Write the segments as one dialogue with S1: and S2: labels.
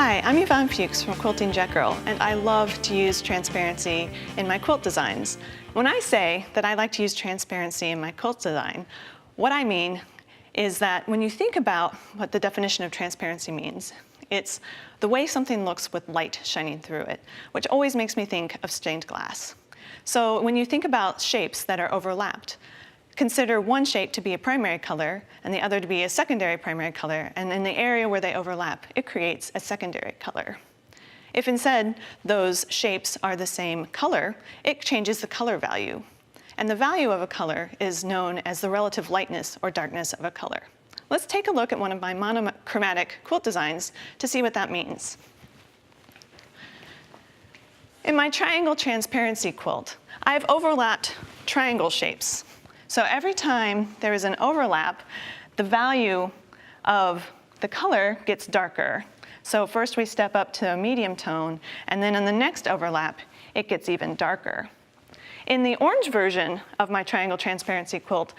S1: Hi, I'm Yvonne Fuchs from Quilting Jetgirl, and I love to use transparency in my quilt designs. When I say that I like to use transparency in my quilt design, what I mean is that when you think about what the definition of transparency means, it's the way something looks with light shining through it, which always makes me think of stained glass. So when you think about shapes that are overlapped, consider one shape to be a primary color and the other to be a secondary primary color, and in the area where they overlap, it creates a secondary color. If instead those shapes are the same color, it changes the color value. And the value of a color is known as the relative lightness or darkness of a color. Let's take a look at one of my monochromatic quilt designs to see what that means. In my triangle transparency quilt, I've overlapped triangle shapes. So every time there is an overlap, the value of the color gets darker. So first we step up to a medium tone, and then in the next overlap, it gets even darker. In the orange version of my triangle transparency quilt,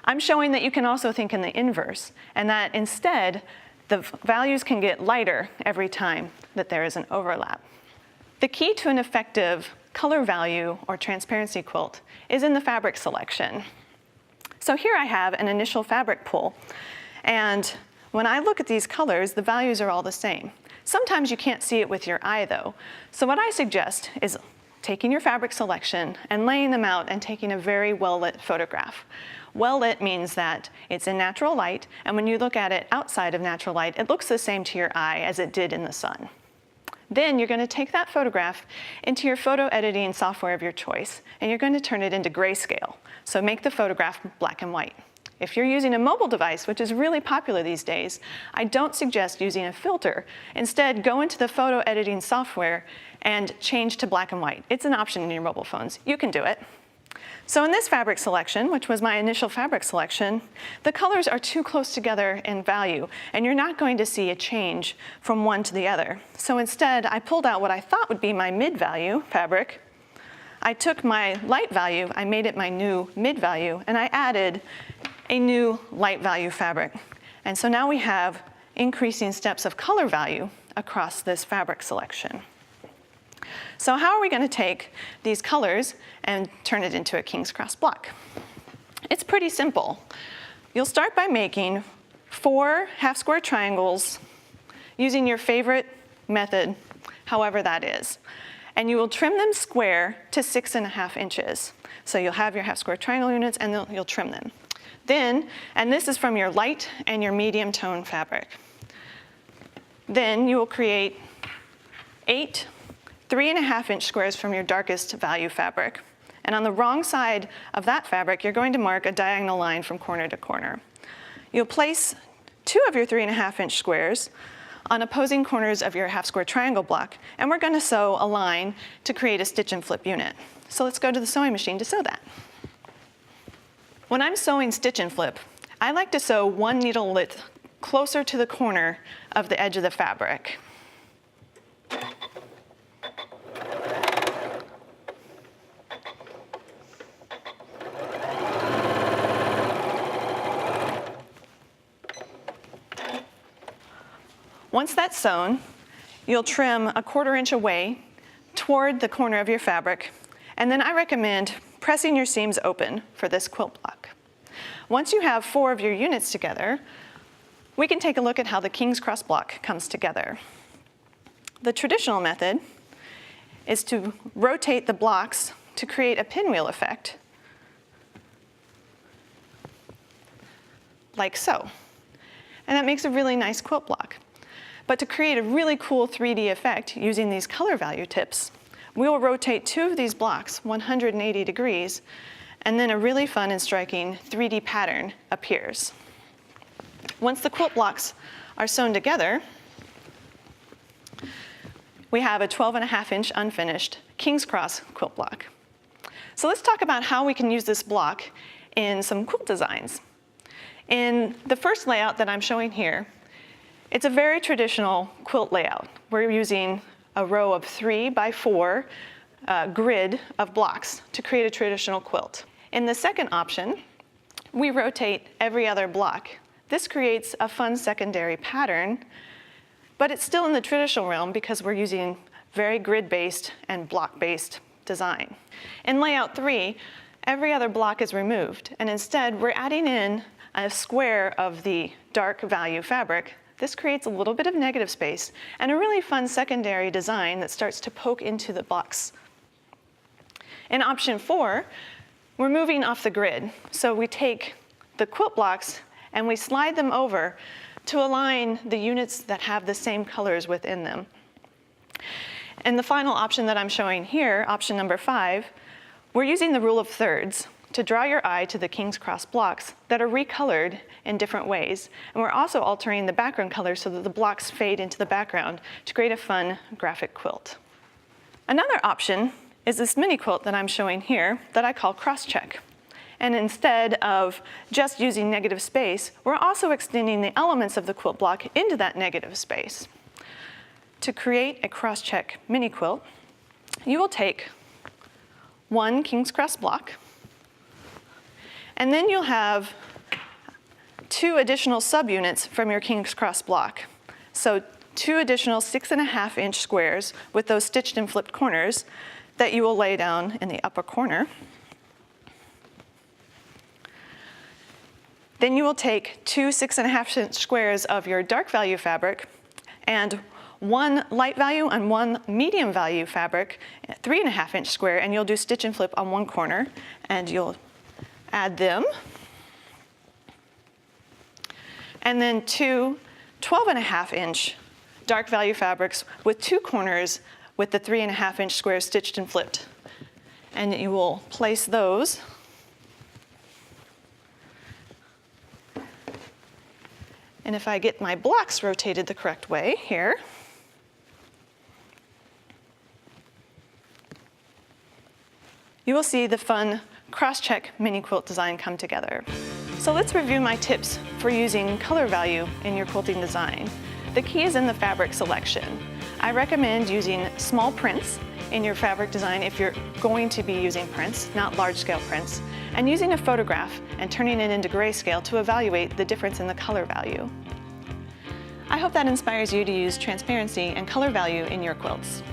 S1: I'm showing that you can also think in the inverse, and that instead, the values can get lighter every time that there is an overlap. The key to an effective color value or transparency quilt is in the fabric selection. So here I have an initial fabric pool, and when I look at these colors, the values are all the same. Sometimes you can't see it with your eye though. So what I suggest is taking your fabric selection and laying them out and taking a very well-lit photograph. Well-lit means that it's in natural light, and when you look at it outside of natural light, it looks the same to your eye as it did in the sun. Then you're going to take that photograph into your photo editing software of your choice, and you're going to turn it into grayscale. So make the photograph black and white. If you're using a mobile device, which is really popular these days, I don't suggest using a filter. Instead, go into the photo editing software and change to black and white. It's an option in your mobile phones. You can do it. So in this fabric selection, which was my initial fabric selection, the colors are too close together in value, and you're not going to see a change from one to the other. So instead, I pulled out what I thought would be my mid-value fabric. I took my light value, I made it my new mid-value, and I added a new light value fabric. And so now we have increasing steps of color value across this fabric selection. So how are we going to take these colors and turn it into a King's Cross block? It's pretty simple. You'll start by making 4 half-square triangles using your favorite method, however that is. And you will trim them square to 6.5 inches. So you'll have your half-square triangle units and you'll trim them. Then, and this is from your light and your medium tone fabric. Then you will create 8 3.5-inch squares from your darkest value fabric. And on the wrong side of that fabric, you're going to mark a diagonal line from corner to corner. You'll place 2 of your 3.5-inch squares on opposing corners of your half-square triangle block, and we're going to sew a line to create a stitch and flip unit. So let's go to the sewing machine to sew that. When I'm sewing stitch and flip, I like to sew one needle width closer to the corner of the edge of the fabric. Once that's sewn, you'll trim 1/4 inch away toward the corner of your fabric, and then I recommend pressing your seams open for this quilt block. Once you have 4 of your units together, we can take a look at how the King's Cross block comes together. The traditional method is to rotate the blocks to create a pinwheel effect, like so. And that makes a really nice quilt block. But to create a really cool 3D effect using these color value tips, we will rotate 2 of these blocks 180 degrees, and then a really fun and striking 3D pattern appears. Once the quilt blocks are sewn together, we have a 12.5-inch unfinished King's Cross quilt block. So let's talk about how we can use this block in some quilt designs. In the first layout that I'm showing here, it's a very traditional quilt layout. We're using a row of 3 by 4 grid of blocks to create a traditional quilt. In the second option, we rotate every other block. This creates a fun secondary pattern but it's still in the traditional realm because we're using very grid-based and block-based design. In layout 3, every other block is removed, and instead we're adding in a square of the dark value fabric. This creates a little bit of negative space and a really fun secondary design that starts to poke into the blocks. In option 4, we're moving off the grid. So we take the quilt blocks and we slide them over to align the units that have the same colors within them. And the final option that I'm showing here, option number 5, we're using the rule of thirds to draw your eye to the King's Cross blocks that are recolored in different ways. And we're also altering the background color so that the blocks fade into the background to create a fun graphic quilt. Another option is this mini quilt that I'm showing here that I call CrossCheck. And instead of just using negative space, we're also extending the elements of the quilt block into that negative space. To create a CrossCheck mini quilt, you will take one King's Cross block, and then you'll have 2 additional subunits from your King's Cross block. So 2 additional 6.5-inch squares with those stitched and flipped corners that you will lay down in the upper corner. Then you will take 2 6.5-inch squares of your dark value fabric and 1 light value and 1 medium value fabric, 3.5-inch square, and you'll do stitch and flip on one corner, and you'll add them. And then 2 12.5-inch dark value fabrics with 2 corners with the 3.5-inch squares stitched and flipped. And you will place those and if I get my blocks rotated the correct way here, you will see the fun CrossCheck mini quilt design come together. So let's review my tips for using color value in your quilting design. The key is in the fabric selection. I recommend using small prints in your fabric design if you're going to be using prints, not large-scale prints, and using a photograph and turning it into grayscale to evaluate the difference in the color value. I hope that inspires you to use transparency and color value in your quilts.